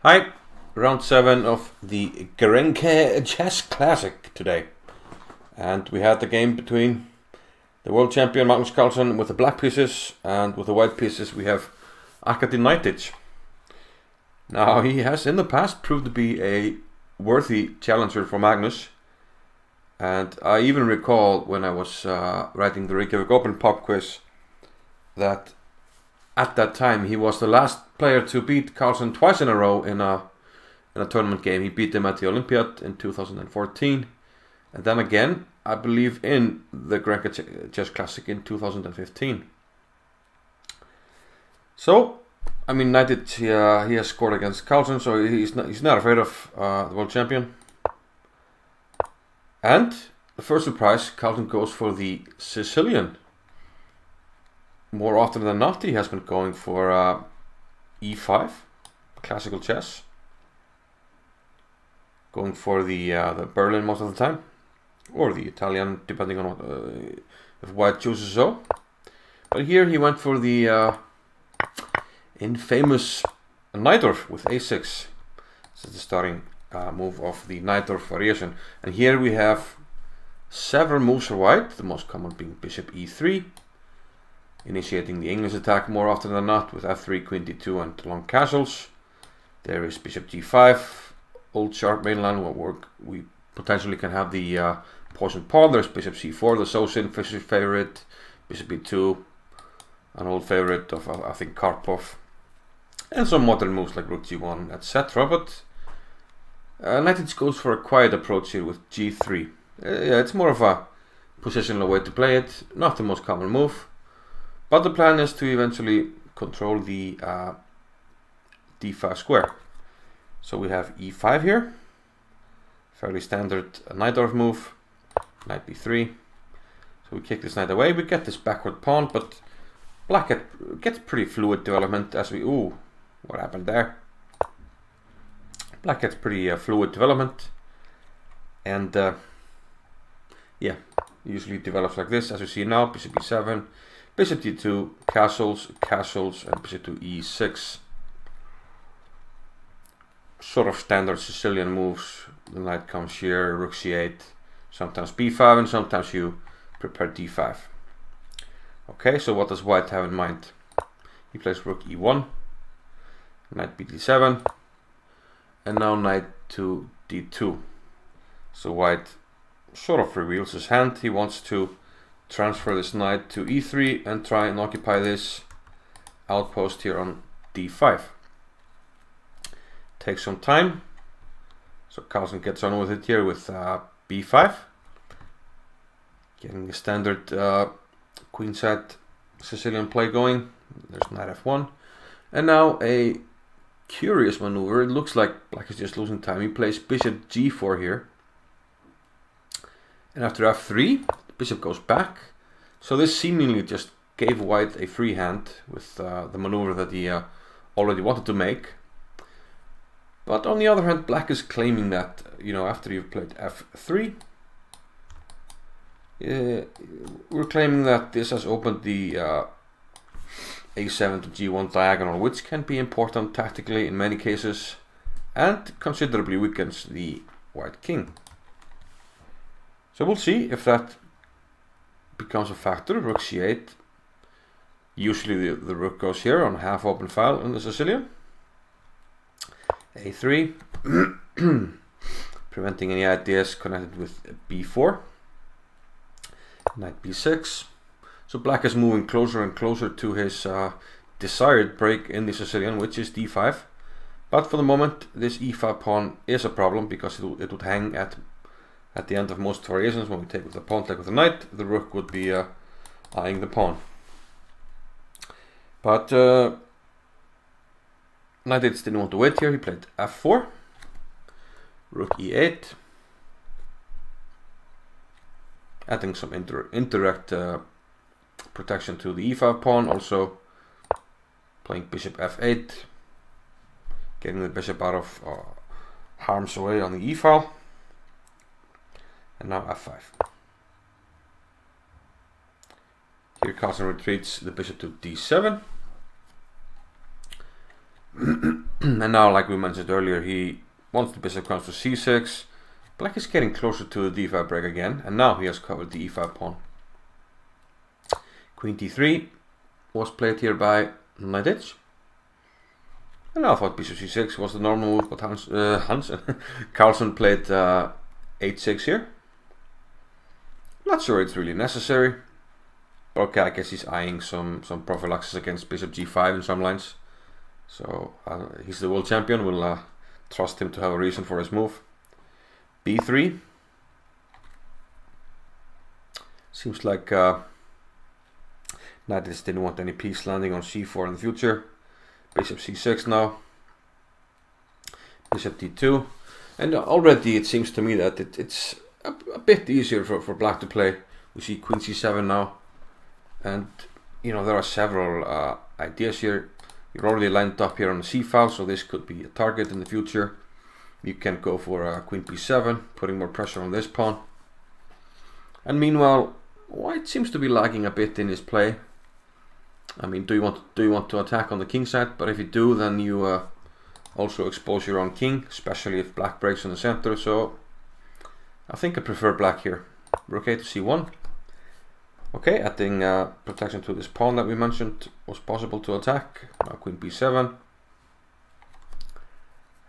Hi, round 7 of the GRENKE Chess Classic today. And we had the game between the world champion Magnus Carlsen with the black pieces, and with the white pieces we have Arkadij Naiditsch. Now, he has in the past proved to be a worthy challenger for Magnus. And I even recall when I was writing the Reykjavik Open pop quiz that at that time he was the last player to beat Carlsen twice in a row in a tournament game. He beat him at the Olympiad in 2014, and then again, I believe, in the GRENKE Chess Classic in 2015. So, I mean, Naiditsch, he has scored against Carlsen, so he's not afraid of the world champion. And the first surprise, Carlsen goes for the Sicilian. More often than not, he has been going for e5, classical chess. Going for the Berlin most of the time, or the Italian, depending on what, if white chooses so. But here he went for the infamous Najdorf with a6. This is the starting move of the Najdorf variation. And here we have several moves for white, the most common being bishop e3. Initiating the English attack more often than not with f3, queen d2 and long castles. There is bishop g5, old sharp mainland where we potentially can have the poisoned pawn. There's bishop c4, the Sosin favorite, bishop b2, an old favorite of I think Karpov, and some modern moves like rook g1, etc. But Naiditsch goes for a quiet approach here with g3. Yeah, it's more of a positional way to play it, not the most common move. But the plan is to eventually control the d5 square. So we have e5 here, fairly standard Najdorf move, knight b3. So we kick this knight away, we get this backward pawn, but black gets pretty fluid development as we, ooh, what happened there? Black gets pretty fluid development, and yeah, usually develops like this, as you see now, bishop e7, bishop d2, castles, and bishop to e6. Sort of standard Sicilian moves. The knight comes here, rook c8, sometimes b5, and sometimes you prepare d5. Okay, so what does white have in mind? He plays rook e1, knight bd7, and now knight to d2. So white sort of reveals his hand. He wants to transfer this knight to e3 and try and occupy this outpost here on d5. Takes some time, so Carlsen gets on with it here with b5, getting the standard queenside Sicilian play going. There's knight f1, and now a curious maneuver. It looks like black is just losing time. He plays bishop g4 here, and after f3 the bishop goes back. So this seemingly just gave white a free hand with the maneuver that he already wanted to make. But on the other hand, black is claiming that, you know, after you've played f3, we're claiming that this has opened the a7 to g1 diagonal, which can be important tactically in many cases, and considerably weakens the white king. So we'll see if that becomes a factor. Rook c8. Usually the rook goes here on half open file in the Sicilian. a3, preventing any ideas connected with b4. Knight b6. So black is moving closer and closer to his desired break in the Sicilian, which is d5. But for the moment, this e5 pawn is a problem because it would hang at the end of most variations. When we take with the pawn, take with the knight, the rook would be eyeing the pawn. But Naiditsch didn't want to wait here. He played f4, rook e8, adding some indirect protection to the e5 pawn. Also playing bishop f8, getting the bishop out of harm's way on the e file. And now f5. Here Carlsen retreats the bishop to d7. And now, like we mentioned earlier, once the bishop comes to c6, black is getting closer to the d5 break again, and now he has covered the e5 pawn. Queen d3 was played here by Naiditsch. And I thought bishop c6 was the normal move, but Carlsen played h6 here. Not sure it's really necessary. But okay, I guess he's eyeing some prophylaxis against bishop g5 in some lines. So he's the world champion, we'll trust him to have a reason for his move. b3. Seems like Naiditsch didn't want any piece landing on c4 in the future. Bishop c6 now. Bishop d2. And already it seems to me that it's a bit easier for black to play. We see queen c7 now. And you know, there are several ideas here. You're already lined up here on the c file, so this could be a target in the future. You can go for queen b7, putting more pressure on this pawn. And meanwhile, white seems to be lagging a bit in his play. I mean, do you want to attack on the king side? But if you do, then you also expose your own king, especially if black breaks in the center. So I think I prefer black here. Rook a to c1. Okay, adding protection to this pawn that we mentioned was possible to attack. Now queen b7.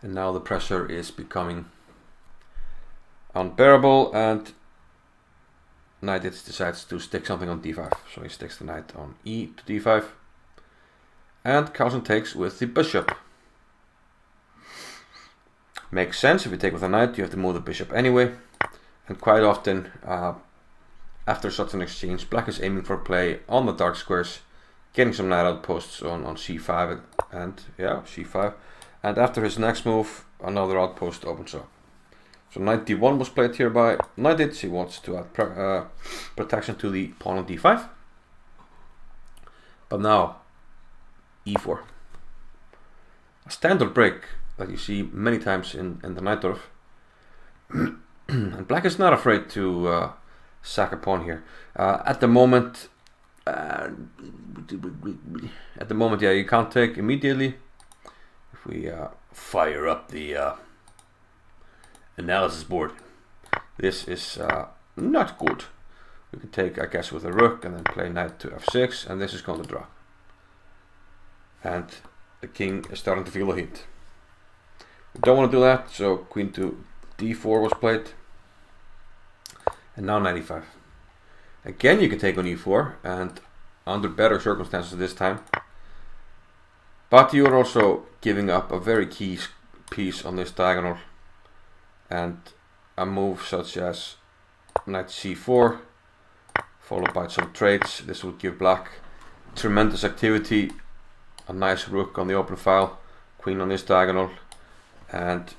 And now the pressure is becoming unbearable, and Naiditsch decides to stick something on d5. So he sticks the knight on e to d5. And Carlsen takes with the bishop. Makes sense. If you take with a knight, you have to move the bishop anyway. And quite often, after such an exchange, black is aiming for play on the dark squares, getting some knight outposts on c5 and yeah, c5. And after his next move, another outpost opens up. So knight d1 was played here by Naiditsch. He wants to add protection to the pawn on d5. But now, e4. A standard break that you see many times in the Najdorf. And black is not afraid to sack a pawn here. At the moment, yeah, you can't take immediately. If we fire up the analysis board, this is not good. We can take, I guess, with a rook and then play knight to f6, and this is going to drop. And the king is starting to feel the heat. We don't want to do that, so queen to d4 was played. And now knight e5. Again, you can take on e4, and under better circumstances this time. But you're also giving up a very key piece on this diagonal. And a move such as knight c4, followed by some trades. This will give black tremendous activity. A nice rook on the open file, queen on this diagonal. And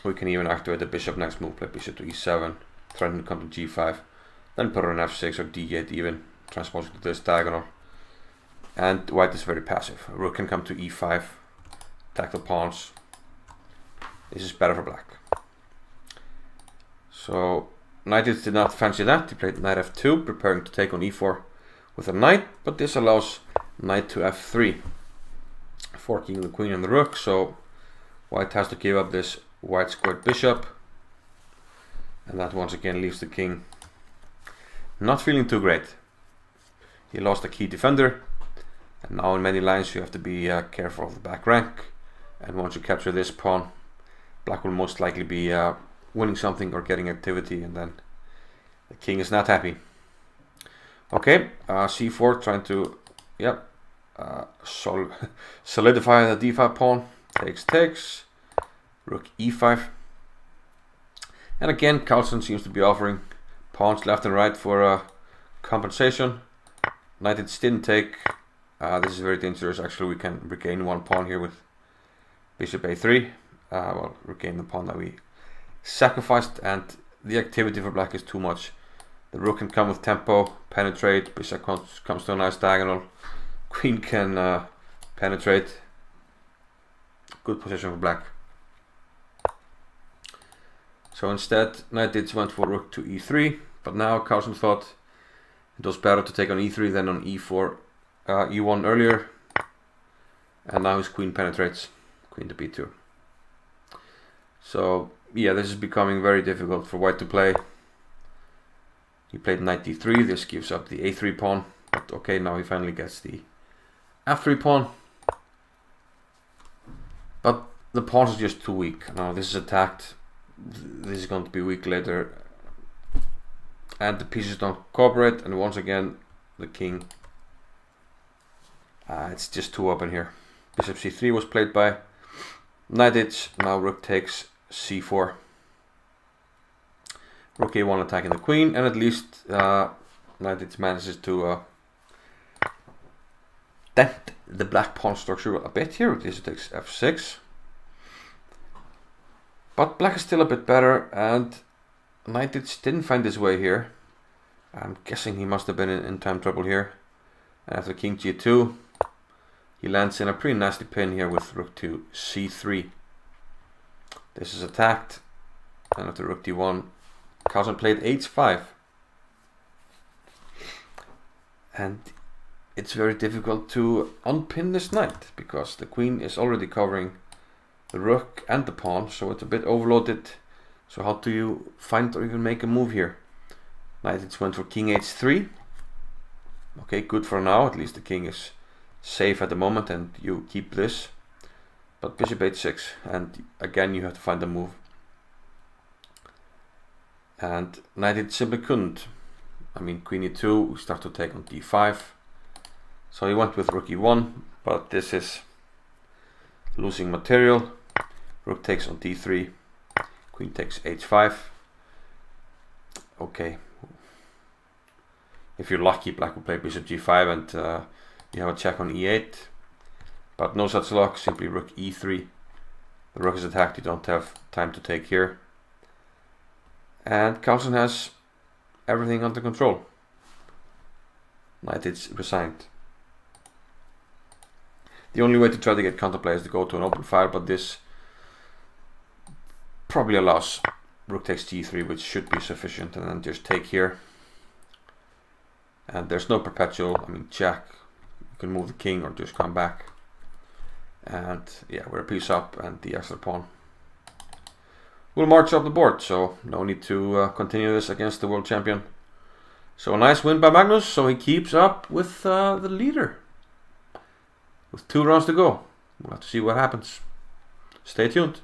we can even activate the bishop next move, play bishop to e7, threaten to come to g5, then put it on f6 or d8 even, transposing to this diagonal. And white is very passive. Rook can come to e5, attack the pawns. This is better for black. So Naiditsch did not fancy that. He played knight f2, preparing to take on e4 with a knight, but this allows knight to f3, forking the queen and the rook. So white has to give up this white squared bishop, and that once again leaves the king not feeling too great. He lost a key defender, and now in many lines you have to be careful of the back rank. And once you capture this pawn, black will most likely be winning something or getting activity, and then the king is not happy. Okay, c4, trying to solidify the d5 pawn. Takes, rook e5. And again, Carlsen seems to be offering pawns left and right for compensation. Naiditsch didn't take. This is very dangerous. Actually, we can regain one pawn here with bishop a3. Well, regain the pawn that we sacrificed, and the activity for black is too much. The rook can come with tempo, penetrate, bishop comes to a nice diagonal, queen can penetrate. Good position for black. So instead, Naiditsch went for rook to e3, but now Carlsen thought it was better to take on e3 than on e4, e1 earlier, and now his queen penetrates. queen to b2. So yeah, this is becoming very difficult for white to play. He played knight d3, this gives up the a3 pawn, but okay, now he finally gets the f3 pawn. But the pawns are just too weak. Now this is attacked, this is going to be weak later, and the pieces don't cooperate, and once again the king, it's just too open here. Bishop c3 was played by Naiditsch. Now rook takes c4. Rook a1 attacking the queen, and at least Naiditsch manages to dent the black pawn structure a bit here. This takes f6. But black is still a bit better, and Naiditsch didn't find his way here. I'm guessing he must have been in time trouble here. And after king g2, he lands in a pretty nasty pin here with rook to c3. This is attacked, and after rook d1, Carlsen played h5. And it's very difficult to unpin this knight, because the queen is already covering the rook and the pawn, so it's a bit overloaded. So how do you find or even make a move here? Naiditsch went for king h3. Okay, good for now, at least the king is safe at the moment and you keep this. But bishop h6, and again you have to find a move. And Naiditsch simply couldn't. I mean, queen e2, we start to take on d5. So he went with rook e1, but this is losing material. Rook takes on d3, queen takes h5. Okay. If you're lucky, black will play bishop g5 and you have a check on e8. But no such luck, simply rook e3. The rook is attacked, you don't have time to take here. And Carlsen has everything under control. Naiditsch resigned. The only way to try to get counterplay is to go to an open file, but this probably allows rook takes g3, which should be sufficient, and then just take here. And there's no perpetual, I mean check. You can move the king or just come back. And yeah, we're a piece up, and the extra pawn will march up the board, so no need to continue this against the world champion. So a nice win by Magnus, so he keeps up with the leader. With 2 rounds to go. We'll have to see what happens. Stay tuned.